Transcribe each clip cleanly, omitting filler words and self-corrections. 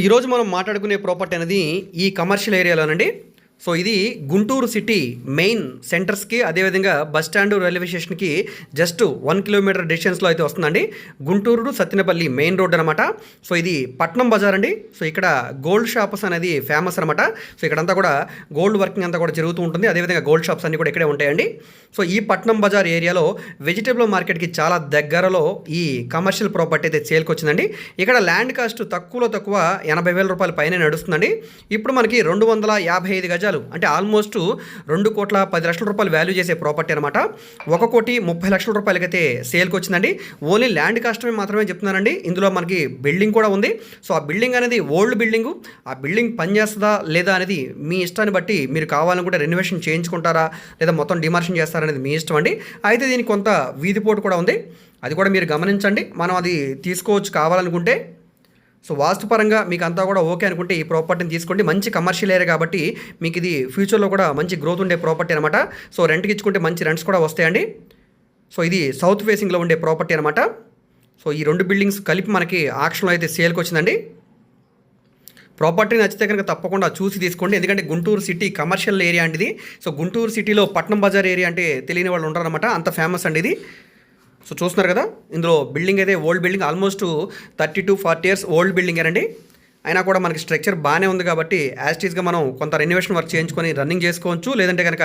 ఈరోజు మనం మాట్లాడుకునే ప్రాపర్టీ అనేది ఈ కమర్షియల్ ఏరియాలోనండి. సో ఇది గుంటూరు సిటీ మెయిన్ సెంటర్స్కి, అదేవిధంగా బస్ స్టాండ్, రైల్వే స్టేషన్కి జస్ట్ 1 కిలోమీటర్ డిస్టెన్స్లో అయితే వస్తుందండి. Guntur to Sattenapalli main road అనమాట. సో ఇది పట్నం బజార్ అండి. సో ఇక్కడ గోల్డ్ షాప్స్ అనేది ఫేమస్ అనమాట. సో ఇక్కడంతా కూడా గోల్డ్ వర్కింగ్ అంతా కూడా జరుగుతూ ఉంటుంది. అదేవిధంగా గోల్డ్ షాప్స్ అన్నీ కూడా ఇక్కడే ఉంటాయండి. సో ఈ పట్నం బజార్ ఏరియాలో వెజిటేబుల్ మార్కెట్కి చాలా దగ్గరలో ఈ కమర్షియల్ ప్రాపర్టీ అయితే సేల్కి వచ్చిందండి. ఇక్కడ ల్యాండ్ కాస్ట్ తక్కువలో తక్కువ 80,000 రూపాయల పైన నడుస్తుందండి. ఇప్పుడు మనకి 255 గజాలు అంటే ఆల్మోస్ట్ 2,10,00,000 రూపాయలు వాల్యూ చేసే ప్రాపర్టీ అనమాట. 1,30,00,000 రూపాయలకైతే సేల్కి వచ్చిందండి. ఓన్లీ ల్యాండ్ కాస్ట్ మాత్రమే చెప్తున్నానండి. ఇందులో మనకి బిల్డింగ్ కూడా ఉంది. సో ఆ బిల్డింగ్ అనేది ఓల్డ్ బిల్డింగు. ఆ బిల్డింగ్ పనిచేస్తుందా లేదా అనేది మీ ఇష్టాన్ని బట్టి, మీరు కావాలనుకుంటే రెనోవేషన్ చేయించుకుంటారా లేదా మొత్తం డిమార్షన్ చేస్తారనేది మీ ఇష్టం అండి. అయితే దీనికి కొంత వీధిపోటు కూడా ఉంది, అది కూడా మీరు గమనించండి. మనం అది తీసుకోవచ్చు కావాలనుకుంటే. సో వాస్తుపరంగా మీకు అంతా కూడా ఓకే అనుకుంటే ఈ ప్రాపర్టీని తీసుకోండి. మంచి కమర్షియల్ ఏరియా కాబట్టి మీకు ఇది ఫ్యూచర్లో కూడా మంచి గ్రోత్ ఉండే ప్రాపర్టీ అనమాట. సో రెంట్కి ఇచ్చుకుంటే మంచి రెంట్స్ కూడా వస్తాయండి. సో ఇది సౌత్ ఫేసింగ్లో ఉండే ప్రాపర్టీ అనమాట. సో ఈ 2 బిల్డింగ్స్ కలిపి మనకి ఆక్షన్లో అయితే సేల్కి వచ్చిందండి. ప్రాపర్టీ నచ్చితే కనుక తప్పకుండా చూసి తీసుకోండి. ఎందుకంటే గుంటూరు సిటీ కమర్షియల్ ఏరియా అండి ఇది. సో గుంటూరు సిటీలో పట్నం బజార్ ఏరియా అంటే తెలియని వాళ్ళు ఉండరనమాట, అంత ఫేమస్ అండి ఇది. సో చూస్తున్నారు కదా, ఇందులో బిల్డింగ్ అయితే old building, almost 30 to 40 years old building అండి. అయినా కూడా మనకి స్ట్రక్చర్ బాగానే ఉంది కాబట్టి యాస్టీస్గా మనం కొంత రెనోవేషన్ వర్క్ చేయించుకొని రన్నింగ్ చేసుకోవచ్చు. లేదంటే కనుక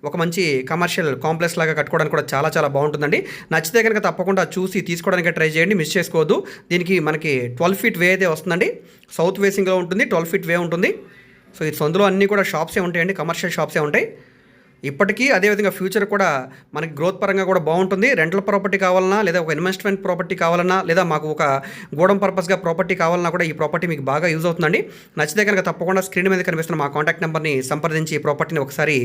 ఒక మంచి కమర్షియల్ కాంప్లెక్స్ లాగా కట్టుకోవడానికి కూడా చాలా చాలా బాగుంటుందండి. నచ్చితే కనుక తప్పకుండా చూసి తీసుకోవడానికి ట్రై చేయండి, మిస్ చేసుకోవద్దు. దీనికి మనకి 12 feet వే అయితే వస్తుందండి. సౌత్ ఫేసింగ్లో ఉంటుంది, 12 feet వే ఉంటుంది. సో ఈ సందులో అన్నీ కూడా షాప్సే ఉంటాయండి, కమర్షియల్ షాప్సే ఉంటాయి ఇప్పటికీ. అదేవిధంగా ఫ్యూచర్ కూడా మనకి గ్రోత్ పరంగా కూడా బాగుంటుంది. రెంటల్ ప్రాపర్టీ కావాలన్నా, లేదా ఒక ఇన్వెస్ట్మెంట్ ప్రాపర్టీ కావాలన్నా, లేదా మాకు ఒక గోడం పర్పస్గా ప్రాపర్టీ కావాలన్నా కూడా ఈ ప్రాపర్టీ మీకు బాగా యూజ్ అవుతుందండి. నచ్చితే కనుక తప్పకుండా స్క్రీన్ మీద కనిపిస్తున్న మా కాంటాక్ట్ నెంబర్ని సంప్రదించి ఈ ప్రాపర్టీని ఒకసారి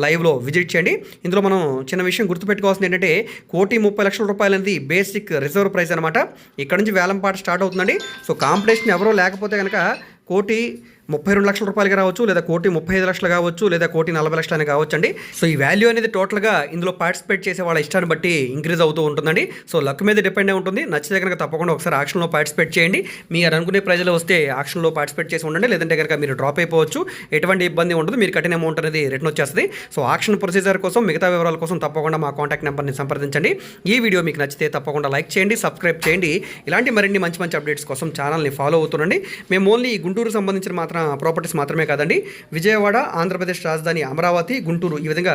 లైవ్లో విజిట్ చేయండి. ఇందులో మనం చిన్న విషయం గుర్తుపెట్టుకోవాల్సింది ఏంటంటే 1,30,00,000 రూపాయలు అనేది బేసిక్ రిజర్వ్ ప్రైస్ అనమాట. ఇక్కడ నుంచి వేలంపాట స్టార్ట్ అవుతుందండి. సో కాంపిటీషన్ ఎవరో లేకపోతే కనుక 1,32,00,000 రూపాయలకి రావచ్చు, లేదా 1,35,00,000 కావచ్చు, లేదా 1,40,00,000 అని కావచ్చు అండి. సో ఈ వాల్యూ అనేది టోటల్గా ఇందులో పార్టిసిపేట్ చేసే వాళ్ళ ఇష్టాన్ని బట్టి ఇంక్రీజ్ అవుతూ ఉంటుందండి. సో లక్ మీద డిపెండ్ అయి ఉంటుంది. నచ్చితే కనుక తప్పకుండా ఒకసారి ఆక్షన్లో పార్టిసిపేట్ చేయండి. మీరు అనుకునే ప్రైజ్లో వస్తే ఆక్షన్లో పార్టిసిపేట్ చేసి ఉండండి. లేదంటే కనుక మీరు డ్రాప్ అయిపోవచ్చు, ఎటువంటి ఇబ్బంది ఉండదు. మీరు కట్టిన అమౌంట్ అనేది రిటర్న్ వచ్చేస్తుంది. సో ఆక్షన్ ప్రొసీజర్ కోసం, మిగతా వివరాల కోసం తప్పకుండా మా కాంటాక్ట్ నెంబర్ని సంప్రదించండి. ఈ వీడియో మీకు నచ్చితే తప్పకుండా లైక్ చేయండి, సబ్స్క్రైబ్ చేయండి. ఇలాంటి మరిన్ని మంచి మంచి అప్డేట్స్ కోసం ఛానల్ని ఫాలో అవుతుండండి. మేము ఓన్లీ గుంటూరు సంబంధించిన ప్రాపర్టీస్ మాత్రమే కాదండి, విజయవాడ, ఆంధ్రప్రదేశ్ రాజధాని అమరావతి, గుంటూరు ఈ విధంగా